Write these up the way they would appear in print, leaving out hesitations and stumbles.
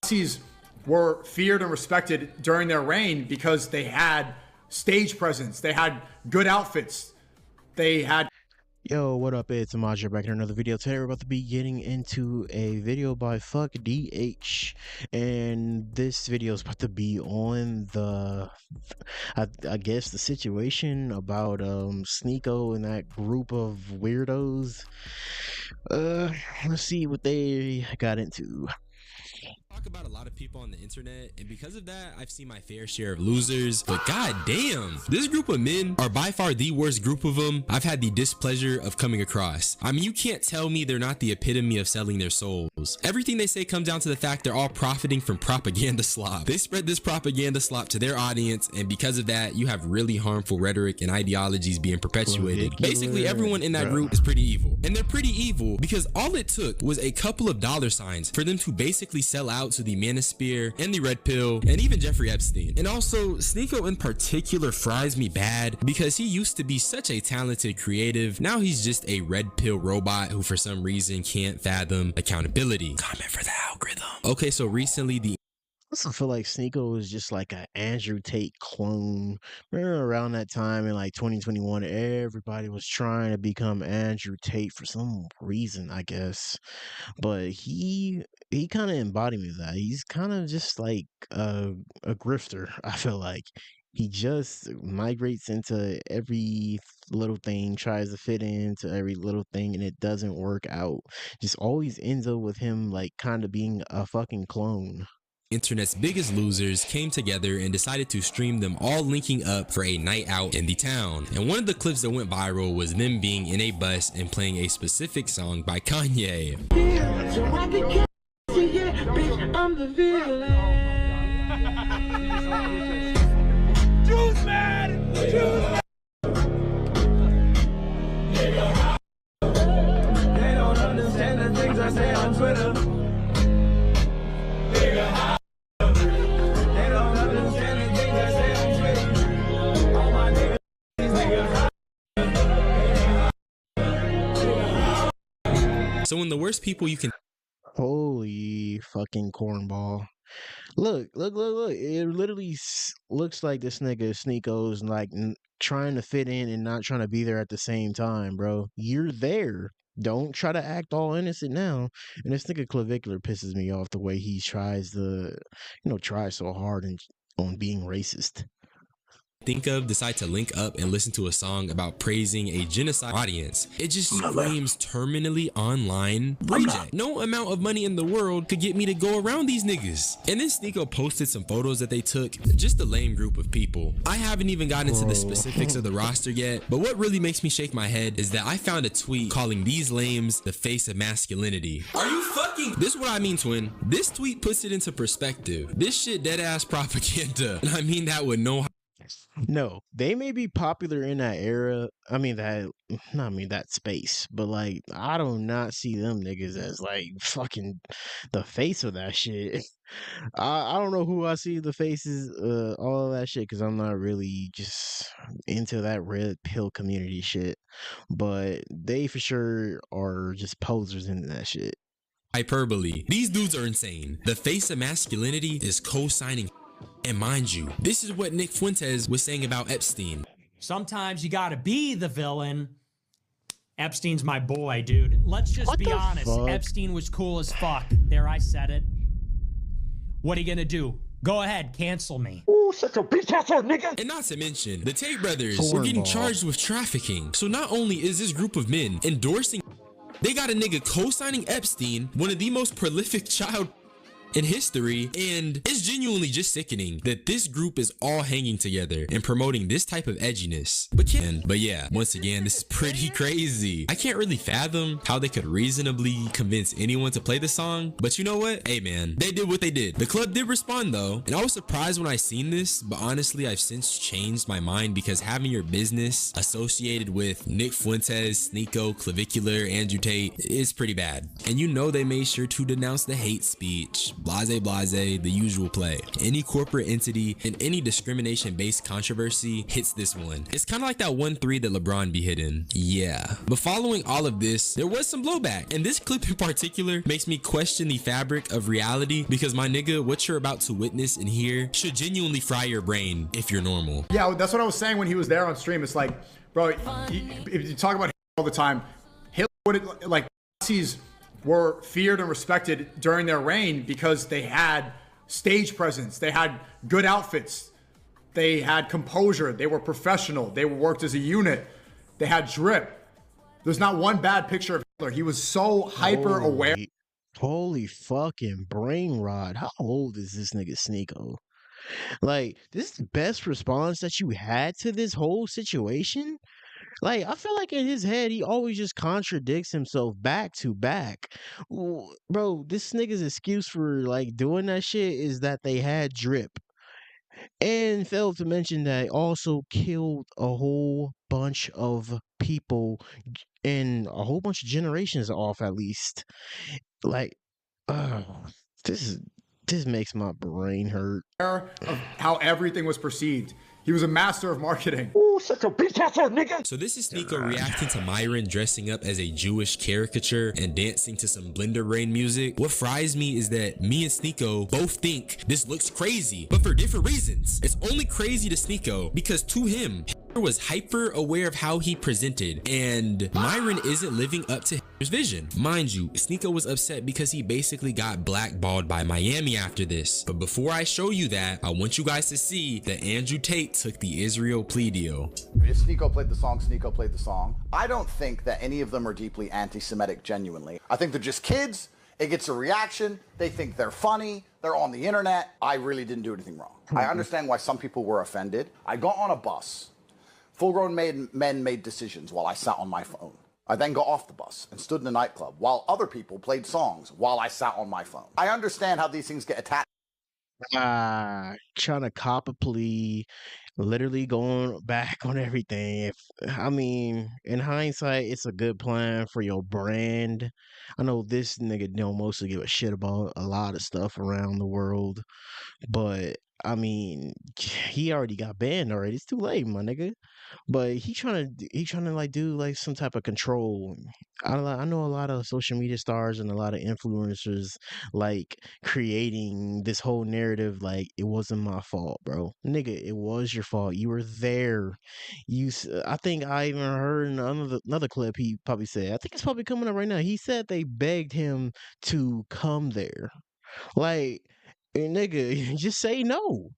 Nazis were feared and respected during their reign because they had stage presence, they had good outfits, they had... Yo, what up? It's Amaj back in another video. Today we're about to be getting into a video by Fuck DH, and this video is about to be on the I guess the situation about Sneako and that group of weirdos. Let's see what they got into. Talk about a lot of people on the internet, and because of that I've seen my fair share of losers, but god damn, this group of men are by far the worst group of them I've had the displeasure of coming across. I mean, you can't tell me they're not the epitome of selling their souls. Everything they say comes down to the fact they're all profiting from propaganda slop. They spread this propaganda slop to their audience, and because of that you have really harmful rhetoric and ideologies being perpetuated. Basically everyone in that group is pretty evil, and they're pretty evil because all it took was a couple of dollar signs for them to basically sell out to the Manosphere and the Red Pill and even Jeffrey Epstein. And also Sneako in particular fries me bad because he used to be such a talented creative. Now he's just a Red Pill robot who for some reason can't fathom accountability. Comment for the algorithm. Okay, so recently the I also feel like Sneako was just like an Andrew Tate clone. Remember around that time in like 2021, everybody was trying to become Andrew Tate for some reason, I guess. But he kind of embodied that. He's kind of just like a grifter, I feel like. He just migrates into every little thing, tries to fit into every little thing, and it doesn't work out. Just always ends up with him like kind of being a fucking clone. internet's biggest losers came together and decided to stream them all linking up for a night out in the town. And one of the clips that went viral was them being in a bus and playing a specific song by Kanye. I'm the villain. Juice man! Juice! They don't understand the things I say on Twitter. So when the worst people you can... Holy fucking cornball. Look. It literally looks like this nigga Sneako's like trying to fit in and not trying to be there at the same time, bro. You're there. Don't try to act all innocent now. And this nigga Clavicular pisses me off the way he tries to, try so hard on being racist. Think of decide to link up and listen to a song about praising a genocide audience. It just screams terminally online reject. No amount of money in the world could get me to go around these niggas. And then Sneako posted some photos that they took. Just a lame group of people. I haven't even gotten into the specifics of the roster yet, but what really makes me shake my head is that I found a tweet calling these lames the face of masculinity. Are you fucking... This is what I mean, twin. This tweet puts it into perspective. This shit dead ass propaganda. And I mean that with no... No, they may be popular in that era. That space, but like I do not see them niggas as like fucking the face of that shit. I don't know who I see the faces, all of that shit, because I'm not really just into that red pill community shit. But they for sure are just posers into that shit. Hyperbole. These dudes are insane. The face of masculinity is co-signing. And mind you, this is what Nick Fuentes was saying about Epstein. Sometimes you gotta be the villain. Epstein's my boy, dude. Let's just be honest. Fuck? Epstein was cool as fuck. There, I said it. What are you gonna do? Go ahead, cancel me. Ooh, such a bitch asshole nigga. And not to mention, the Tate brothers were getting charged with trafficking. So not only is this group of men endorsing, they got a nigga co-signing Epstein, one of the most prolific child in history, and it's genuinely just sickening that this group is all hanging together and promoting this type of edginess. But yeah, once again, this is pretty crazy. I can't really fathom how they could reasonably convince anyone to play the song, but you know what? Hey man, they did what they did. The club did respond though, and I was surprised when I seen this, but honestly I've since changed my mind because having your business associated with Nick Fuentes, Sneako, Clavicular, Andrew Tate is pretty bad. And they made sure to denounce the hate speech. blase blase, the usual play. Any corporate entity and any discrimination-based controversy hits this one. It's kind of like that 1-3 that LeBron be hitting. Yeah. But following all of this, there was some blowback, and this clip in particular makes me question the fabric of reality, because my nigga, what you're about to witness and hear should genuinely fry your brain if you're normal. Yeah, that's what I was saying when he was there on stream. It's like, bro, if you talk about Hitler all the time, Hitler would, like, Nazis were feared and respected during their reign because they had stage presence, they had good outfits, they had composure, they were professional, they worked as a unit, they had drip. There's not one bad picture of Hitler. He was so hyper aware. Holy fucking brain rot. How old is this nigga Sneako? Like, this is the best response that you had to this whole situation? Like, I feel like in his head, he always just contradicts himself back to back. Bro, this nigga's excuse for, like, doing that shit is that they had drip. And failed to mention that it also killed a whole bunch of people and a whole bunch of generations off, at least. Like, this makes my brain hurt. Of how everything was perceived. He was a master of marketing. Ooh, such a bitch ass nigga. So this is Sneako reacting to Myron dressing up as a Jewish caricature and dancing to some Blender Rain music. What fries me is that me and Sneako both think this looks crazy, but for different reasons. It's only crazy to Sneako because to him, Hitler was hyper aware of how he presented, and Myron isn't living up to Hitler's vision. Mind you, Sneako was upset because he basically got blackballed by Miami after this. But before I show you that, I want you guys to see that Andrew Tate took the Israel plea deal. If Sneako played the song, Sneako played the song. I don't think that any of them are deeply anti-Semitic genuinely. I think they're just kids. It gets a reaction. They think they're funny. They're on the internet. I really didn't do anything wrong. I understand why some people were offended. I got on a bus. Full-grown men made decisions while I sat on my phone. I then got off the bus and stood in a nightclub while other people played songs while I sat on my phone. I understand how these things get attached. Trying to cop a plea, literally going back on everything. I mean, in hindsight, it's a good plan for your brand. I know this nigga don't mostly give a shit about a lot of stuff around the world, but I mean, he already got banned already. It's too late, my nigga. But he trying to like do like some type of control. I know a lot of social media stars and a lot of influencers like creating this whole narrative like it wasn't my fault, bro. Nigga, it was your fault. You were there. I think I even heard in another clip he probably said. I think it's probably coming up right now. He said they begged him to come there. Like, nigga, just say no.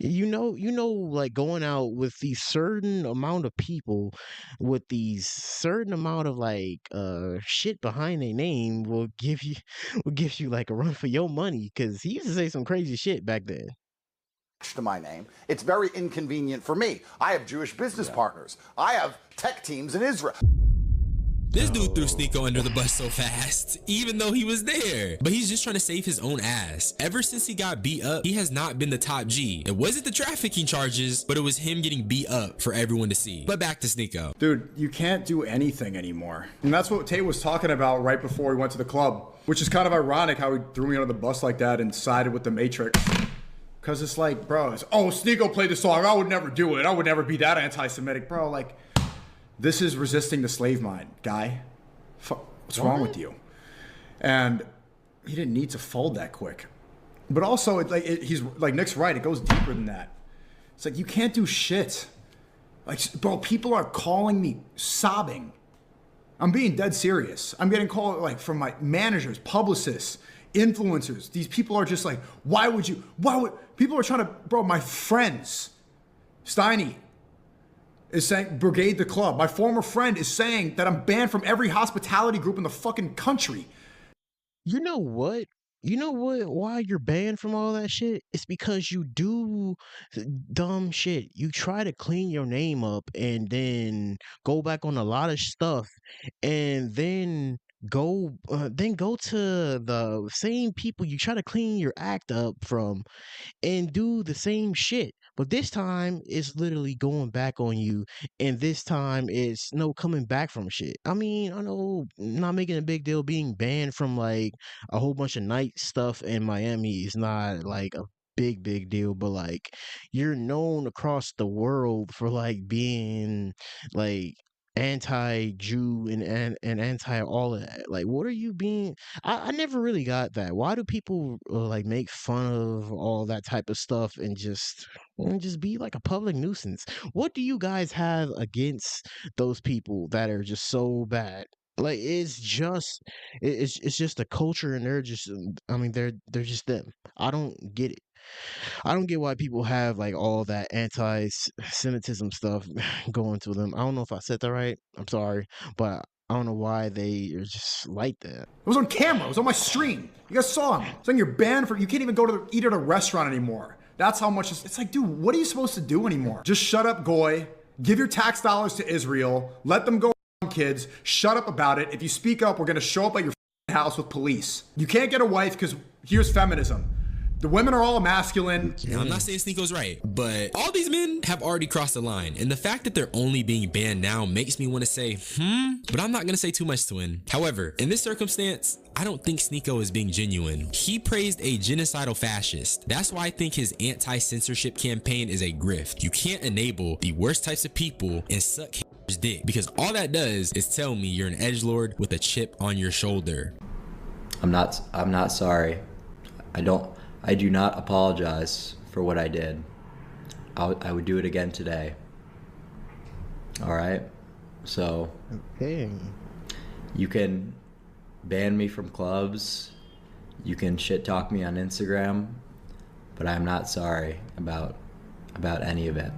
You know, like going out with these certain amount of people with these certain amount of like shit behind their name will give you like a run for your money, because he used to say some crazy shit back then. To my name. It's very inconvenient for me. I have Jewish business partners. I have tech teams in Israel. This dude threw Sneako under the bus so fast, even though he was there. But he's just trying to save his own ass. Ever since he got beat up, he has not been the top G. It wasn't the trafficking charges, but it was him getting beat up for everyone to see. But back to Sneako. Dude, you can't do anything anymore. And that's what Tate was talking about right before we went to the club, which is kind of ironic how he threw me under the bus like that and sided with the Matrix. Because it's like, bro, Sneako played the song. I would never do it. I would never be that anti-Semitic. Bro, like, this is resisting the slave mind, guy. What's wrong with you? And he didn't need to fold that quick. But also, he's like, Nick's right. It goes deeper than that. It's like, you can't do shit. Like, bro, people are calling me sobbing. I'm being dead serious. I'm getting called like from my managers, publicists, influencers. These people are just like, why would people are trying to, bro, my friends, Steiny is saying brigade the club. My former friend is saying that I'm banned from every hospitality group in the fucking country. You know what? Why you're banned from all that shit? It's because you do dumb shit. You try to clean your name up and then go back on a lot of stuff and then then go to the same people you try to clean your act up from and do the same shit. But this time it's literally going back on you, and this time it's no coming back from shit. I mean, I know not making a big deal being banned from like a whole bunch of night stuff in Miami is not like a big deal, but like you're known across the world for like being like anti-Jew and anti all of that. Like, what are you being? I never really got that. Why do people like make fun of all that type of stuff and just be like a public nuisance? What do you guys have against those people that are just so bad? Like it's just a culture, and they're just I mean they're just them. I don't get it. I don't get why people have like all that anti-Semitism stuff going to them. I don't know if I said that right. I'm sorry, but I don't know why they are just like that. It was on camera. It was on my stream. You guys saw him. It's like you're banned for. You can't even go to eat at a restaurant anymore. That's how much it's like, dude. What are you supposed to do anymore? Just shut up, Goy. Give your tax dollars to Israel. Let them go, kids. Shut up about it. If you speak up, we're gonna show up at your house with police. You can't get a wife because here's feminism. The women are all masculine. Now, I'm not saying Sneako's right, but all these men have already crossed the line. And the fact that they're only being banned now makes me want to say, but I'm not going to say too much, Twin. However, in this circumstance, I don't think Sneako is being genuine. He praised a genocidal fascist. That's why I think his anti-censorship campaign is a grift. You can't enable the worst types of people and suck dick, because all that does is tell me you're an edgelord with a chip on your shoulder. I'm not sorry. I do not apologize for what I did. I would do it again today. All right? So, Okay. you can ban me from clubs. You can shit talk me on Instagram, but I'm not sorry about any of it.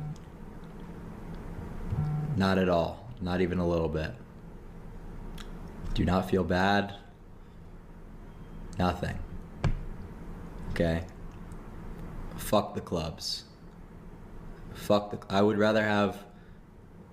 Not at all. Not even a little bit. Do not feel bad. Nothing. Okay? Fuck the clubs. I would rather have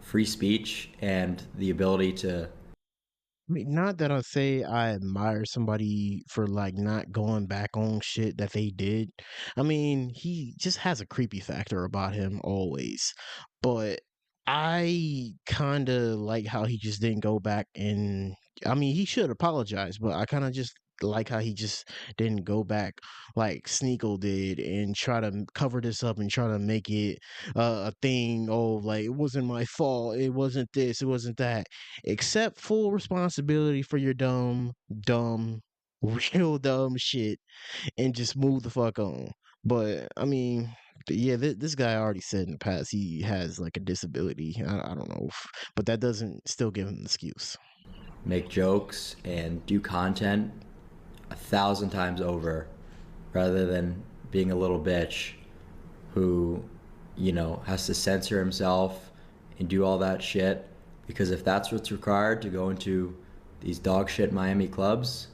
free speech and the ability to... I mean, not that I say I admire somebody for like not going back on shit that they did. I mean, he just has a creepy factor about him always. But I kind of like how he just didn't go back and I mean, he should apologize, but I kind of just like how he just didn't go back like Sneako did and try to cover this up and try to make it a thing. Oh, like it wasn't my fault. It wasn't this. It wasn't that. Accept full responsibility for your dumb, real dumb shit and just move the fuck on. But I mean, yeah, this guy already said in the past he has like a disability. I don't know, but that doesn't still give him an excuse. make jokes and do content 1,000 times over rather than being a little bitch who, you know, has to censor himself and do all that shit. Because if that's what's required to go into these dog shit Miami clubs,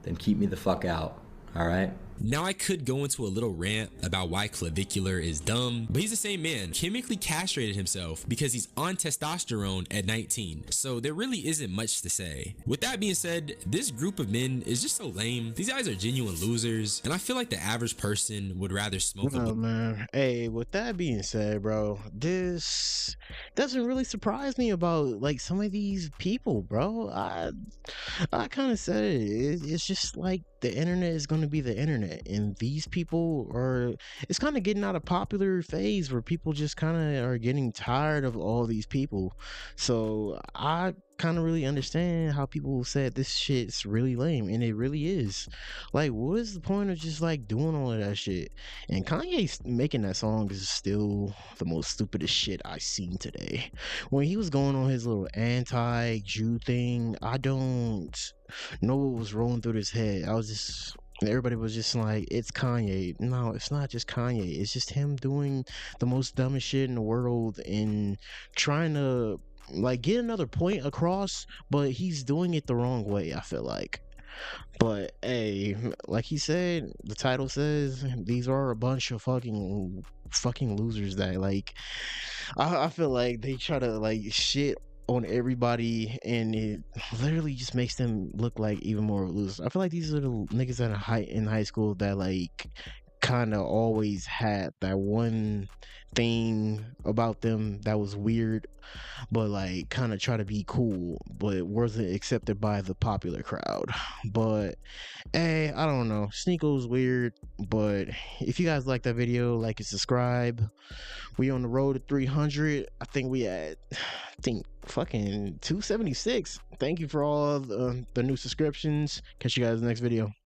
then keep me the fuck out, all right? Now I could go into a little rant about why Clavicular is dumb, but he's the same man chemically castrated himself because he's on testosterone at 19, so there really isn't much to say. With that being said, this group of men is just so lame. These guys are genuine losers, and I feel like the average person would rather smoke a Man, hey, with that being said, bro, this doesn't really surprise me about like some of these people, bro. I kind of said it's just like the internet is going to be the internet, and these people it's kind of getting out of popular phase where people just kind of are getting tired of all these people. So I kind of really understand how people said this shit's really lame, and it really is. Like, what is the point of just like doing all of that shit? And Kanye making that song is still the most stupidest shit I've seen today. When he was going on his little anti-Jew thing, I don't know what was rolling through his head. Everybody was just like, it's Kanye. No, it's not just Kanye. It's just him doing the most dumbest shit in the world and trying to like get another point across, but he's doing it the wrong way, I feel like. But hey, like he said, the title says these are a bunch of fucking losers that like I feel like they try to like shit on everybody, and it literally just makes them look like even more losers. I feel like these are the niggas in high school that like kind of always had that one thing about them that was weird, but like kind of try to be cool, but wasn't accepted by the popular crowd. But hey, I don't know, Sneako's weird. But if you guys like that video, like and subscribe. We on the road to 300. I think we at fucking 276. Thank you for all the new subscriptions. Catch you guys in the next video.